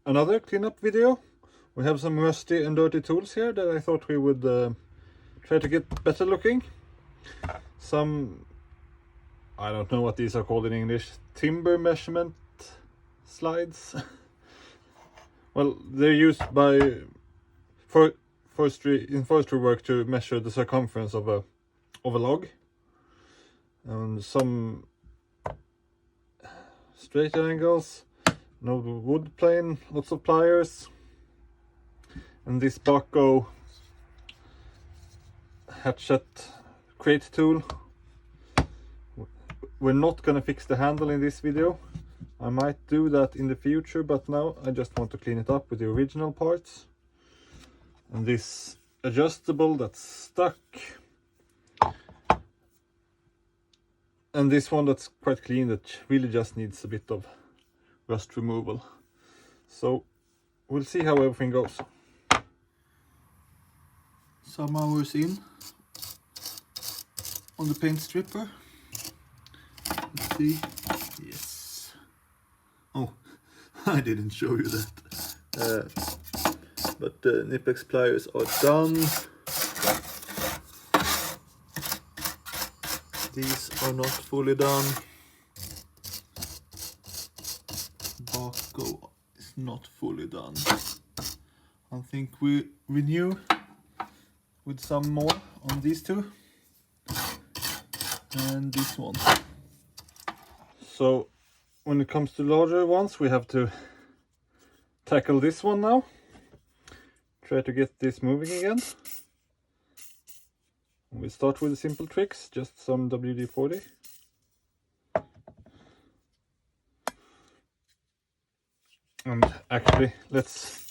another cleanup video. We have some rusty and dirty tools here that I thought we would try to get better looking. Some, I don't know what these are called in English, timber measurement slides. Well, they're used by forestry work to measure the circumference of a log, and some straight angles, no wood plane, lots of pliers, and this Baco hatchet crate tool. We're not gonna fix the handle in this video. I might do that in the future, but now I just want to clean it up with the original parts. And this adjustable that's stuck, and this one that's quite clean, that really just needs a bit of rust removal. So we'll see how everything goes. Some hours in on the paint stripper. Let's see. Yes. Oh, I didn't show you that. But the Knipex pliers are done. These are not fully done. Baco is not fully done. I think we renew with some more on these two. And this one. So when it comes to larger ones, we have to tackle this one now. Try to get this moving again. We start with the simple tricks, just some WD-40. And actually, let's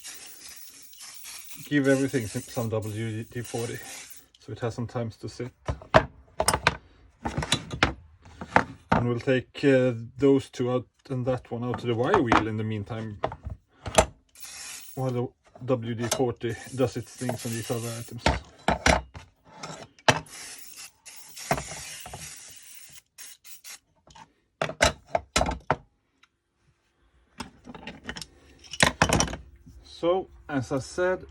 give everything some WD-40 so it has some time to sit. And we'll take those two out and that one out to the wire wheel in the meantime, while the WD-40 does its things on these other items. So, as I said,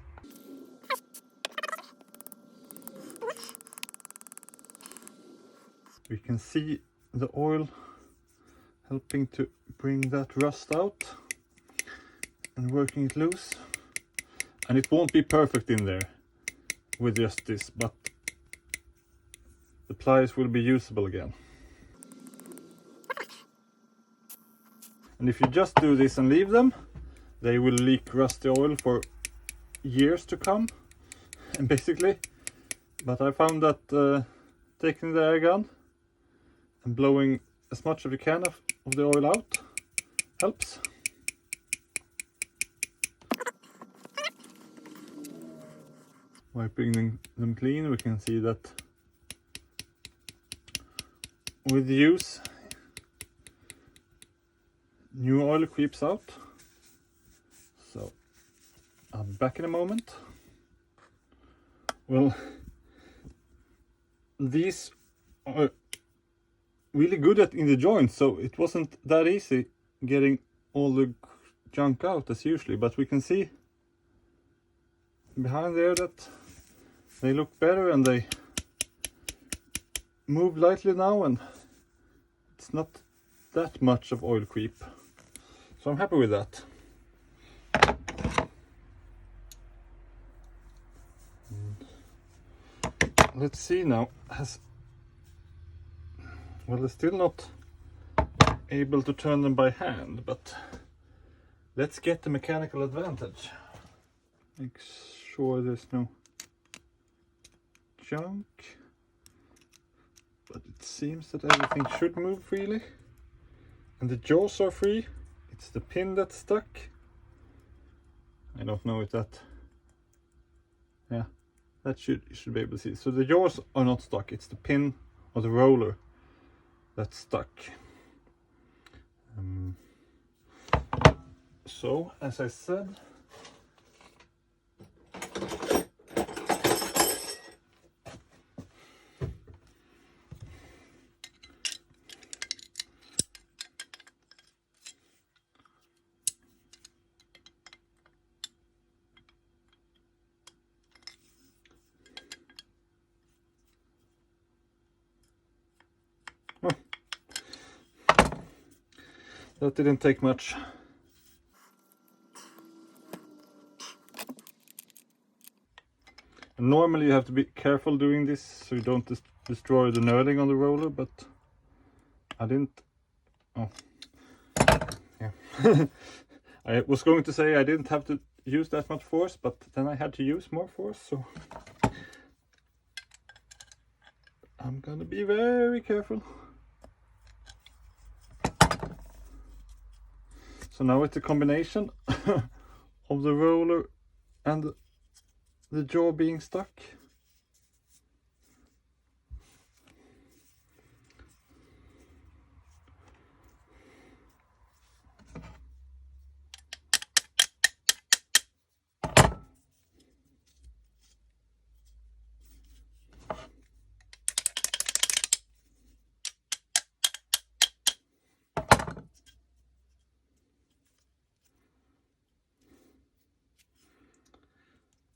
we can see the oil helping to bring that rust out and working it loose. And it won't be perfect in there with just this, but the pliers will be usable again. And if you just do this and leave them, they will leak rusty oil for years to come, and basically. But I found that taking the air gun and blowing as much as you can of the oil out helps. Wiping them clean, we can see that with use, new oil creeps out. So I'll be back in a moment. Well, these are really good in the joints, so it wasn't that easy getting all the junk out as usually, but we can see behind there that they look better and they move lightly now, and it's not that much of oil creep, so I'm happy with that. Let's see now. Well, they're still not able to turn them by hand, but let's get the mechanical advantage. Make sure there's no junk, but it seems that everything should move freely, and the jaws are free. It's the pin that's stuck. I don't know if that, yeah, that you should be able to see. So the jaws are not stuck, it's the pin or the roller that's stuck. So as I said, That didn't take much. And normally you have to be careful doing this so you don't destroy the knurling on the roller, but I didn't. Oh, yeah. I was going to say I didn't have to use that much force, but then I had to use more force, so I'm gonna be very careful. So now it's a combination of the roller and the jaw being stuck.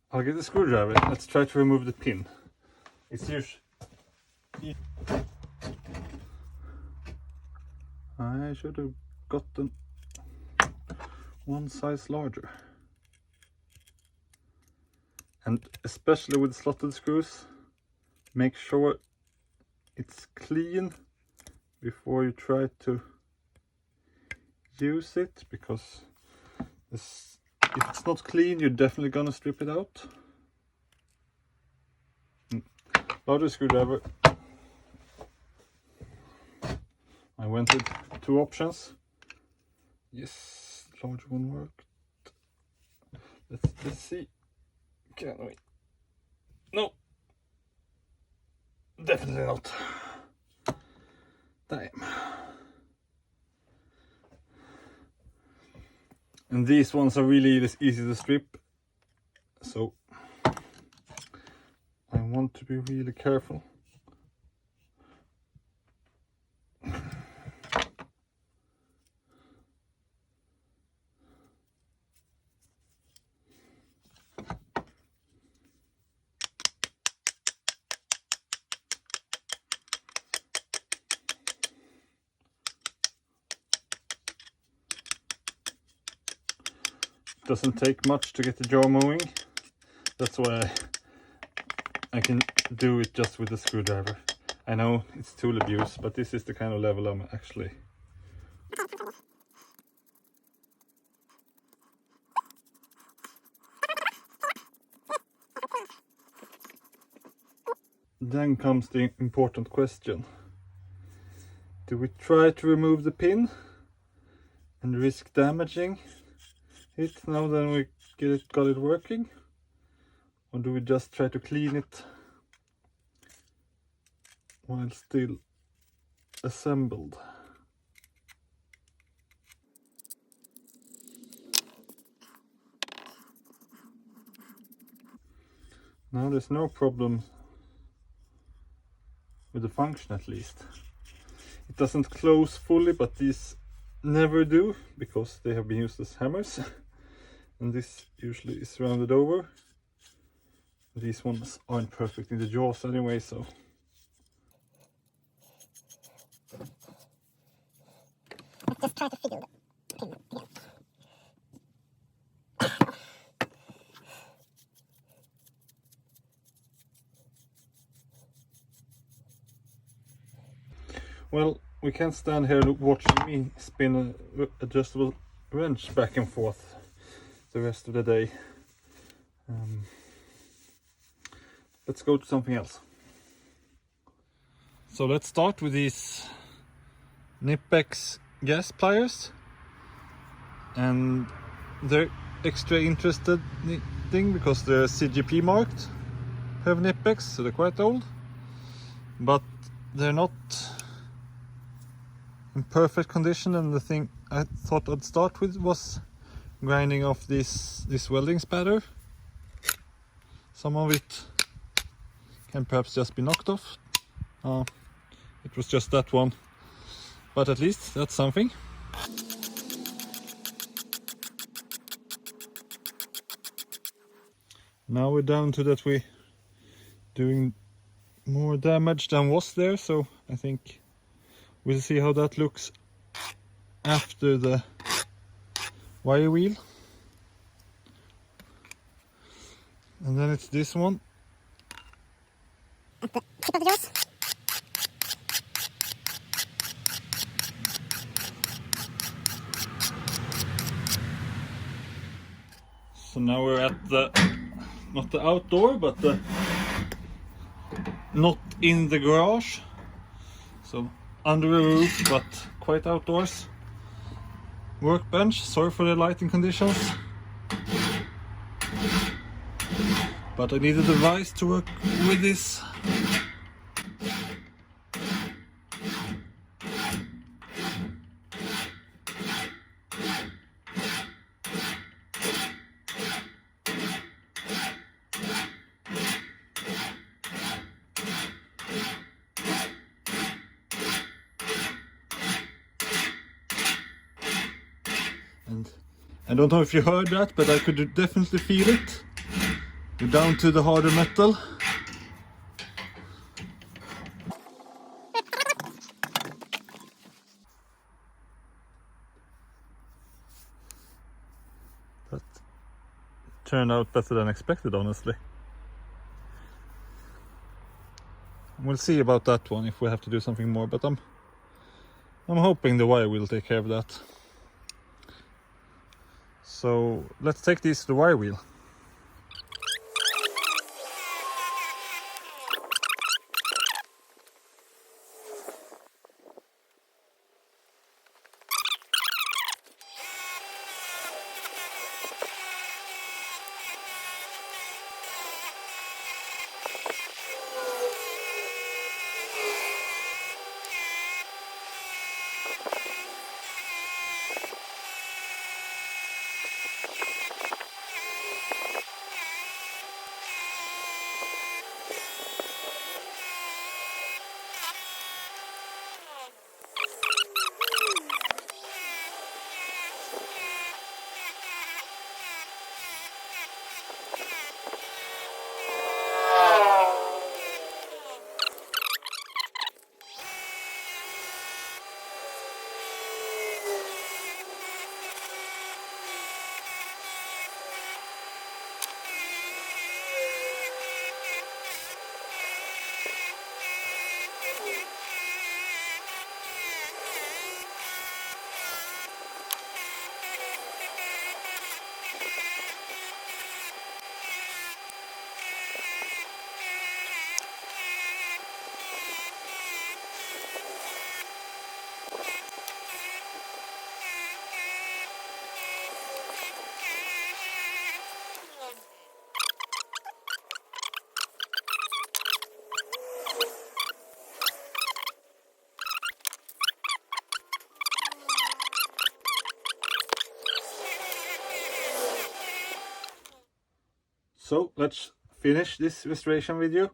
I'll get the screwdriver. Let's try to remove the pin. It's usually... I should have gotten one size larger. And especially with slotted screws, make sure it's clean before you try to use it, because if it's not clean, you're definitely gonna strip it out. Larger screwdriver. I went with 2 options. Yes, larger one worked. Let's see. Can we? No, definitely not. Damn. And these ones are really easy to strip, so I want to be really careful. Doesn't take much to get the jaw moving. That's why I can do it just with the screwdriver. I know it's tool abuse, but this is the kind of level I'm actually. Then comes the important question. Do we try to remove the pin and risk damaging it now then we got it working? Or do we just try to clean it while still assembled? Now there's no problem with the function, at least. It doesn't close fully, but these never do because they have been used as hammers. And this usually is rounded over. These ones aren't perfect in the jaws anyway, so. Let's just try to figure the pin again. Well, we can't stand here watching me spin an adjustable wrench back and forth the rest of the day. Let's go to something else. So let's start with these Knipex gas pliers, and they're extra interesting because they're CGP marked per Knipex, so they're quite old, but they're not in perfect condition. And the thing I thought I'd start with was grinding off this welding spatter. Some of it can perhaps just be knocked off. It was just that one, but at least that's something. Now we're down to that we're doing more damage than was there, so I think we'll see how that looks after the wire wheel. And then it's this one. At the tip of the jaws. So now we're at the, not the outdoor, but the, not in the garage. So under a roof, but quite outdoors. Workbench, sorry for the lighting conditions. But I need a device to work with this. And I don't know if you heard that, but I could definitely feel it. We're down to the harder metal. That turned out better than expected, honestly. We'll see about that one if we have to do something more, but I'm hoping the wire will take care of that. So let's take these to the wire wheel. So let's finish this restoration video.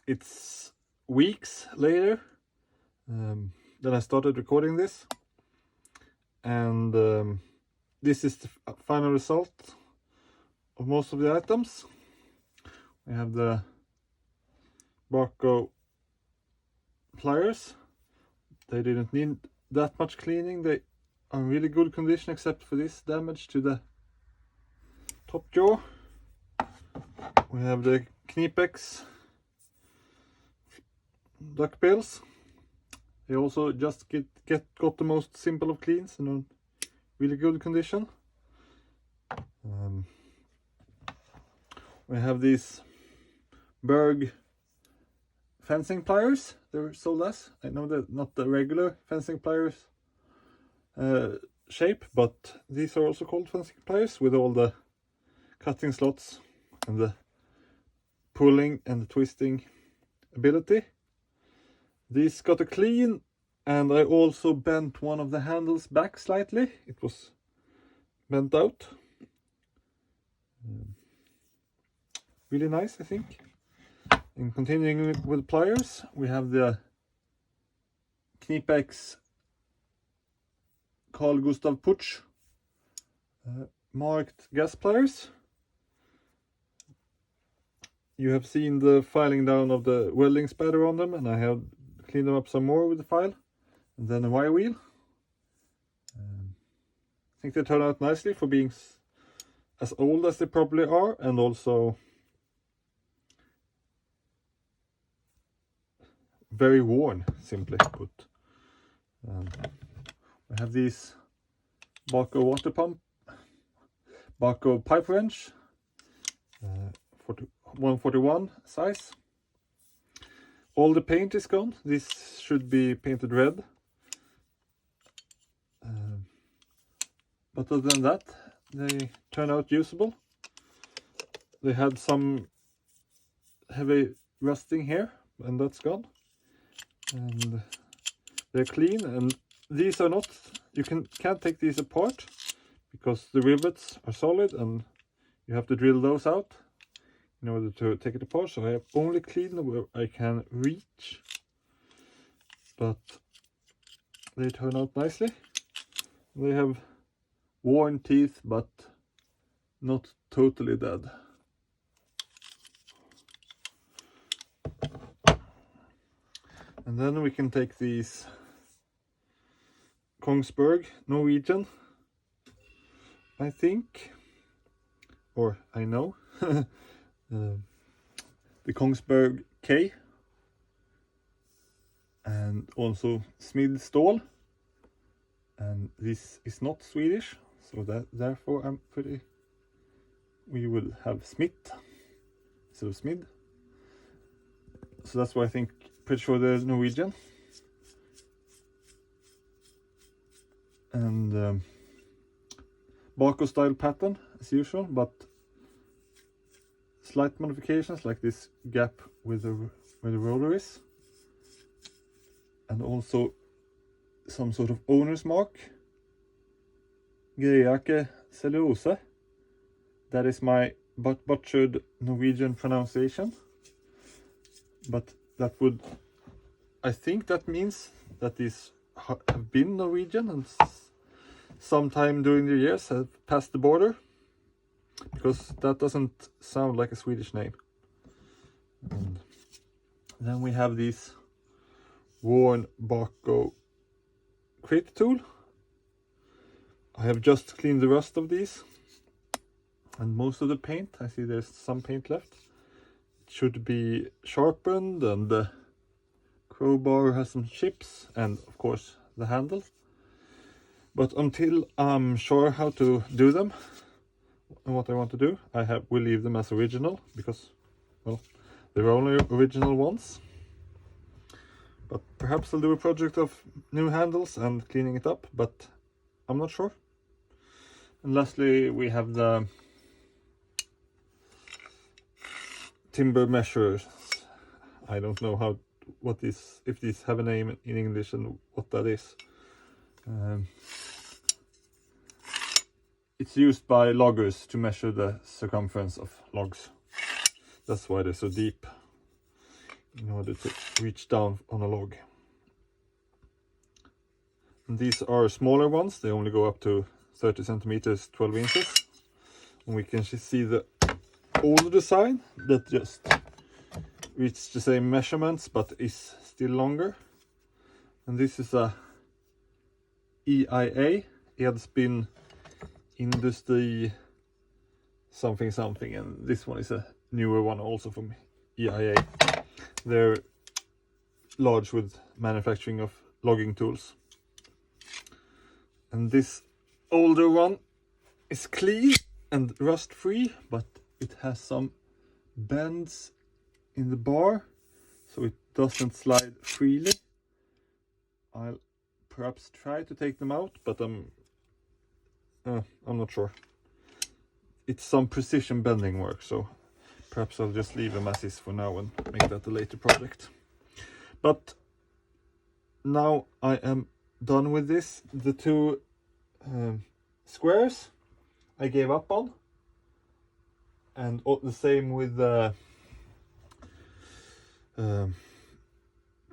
It's weeks later that I started recording this, and this is the final result of most of the items. We have the Barco pliers. They didn't need that much cleaning. They are in really good condition except for this damage to the top jaw. We have the Knipex duck bills. They also just got the most simple of cleans and in really good condition. We have these Berg fencing pliers. They're sold as, I know that not the regular fencing pliers shape, but these are also called fencing pliers with all the cutting slots and the pulling and the twisting ability. These got a clean, and I also bent one of the handles back slightly. It was bent out. Really nice, I think. And continuing with pliers, we have the Knipex Carl Gustav Puch marked gas pliers. You have seen the filing down of the welding spatter on them, and I have cleaned them up some more with the file. And then a wire wheel. think they turn out nicely for being as old as they probably are, and also very worn, simply put. We have these Barco water pump, Barco pipe wrench, 141 size. All the paint is gone. This should be painted red. But other than that, they turn out usable. They had some heavy rusting here, and that's gone. And they're clean, and these are not, you can't take these apart because the rivets are solid and you have to drill those out in order to take it apart. So I have only cleaned where I can reach, but they turn out nicely. They have worn teeth, but not totally dead. And then we can take these Kongsberg Norwegian, I think, or I know, the Kongsberg K, and also Smid Stål, and this is not Swedish, so that therefore we will have Smith instead of Smid, so that's why I think, pretty sure they're Norwegian. And Barco style pattern as usual, but slight modifications like this gap with where the roller is, and also some sort of owner's mark. Greiake cellulose. That is my butchered Norwegian pronunciation, but that would, I think that means that these have been Norwegian and sometime during the years have passed the border, because that doesn't sound like a Swedish name. And then we have these worn Barco crit tool. I have just cleaned the rust of these, and most of the paint, I see there's some paint left. It should be sharpened, and the crowbar has some chips, and of course the handle. But until I'm sure how to do them and what I want to do, will leave them as original, because, well, they're only original ones. But perhaps I'll do a project of new handles and cleaning it up, but I'm not sure. And lastly, we have the timber measures. I don't know if these have a name in English and what that is. It's used by loggers to measure the circumference of logs. That's why they're so deep, in order to reach down on a log. And these are smaller ones. They only go up to 30 centimeters, 12 inches. And we can see the older design that just reached the same measurements but is still longer. And this is a EIA, Edspin Industry something something, and this one is a newer one also from EIA. They're large with manufacturing of logging tools. And this older one is clean and rust free, but it has some bends in the bar, so it doesn't slide freely. I'll perhaps try to take them out, but I'm not sure. It's some precision bending work, so perhaps I'll just leave them as is for now and make that a later project. But now I am done with this. The two squares I gave up on, and the same with the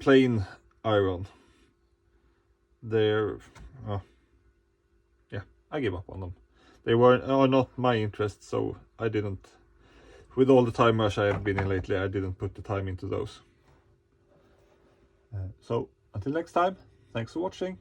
plain iron. They're I gave up on them. They are not my interest, so I didn't, with all the time rush I have been in lately, I didn't put the time into those. So until next time, thanks for watching.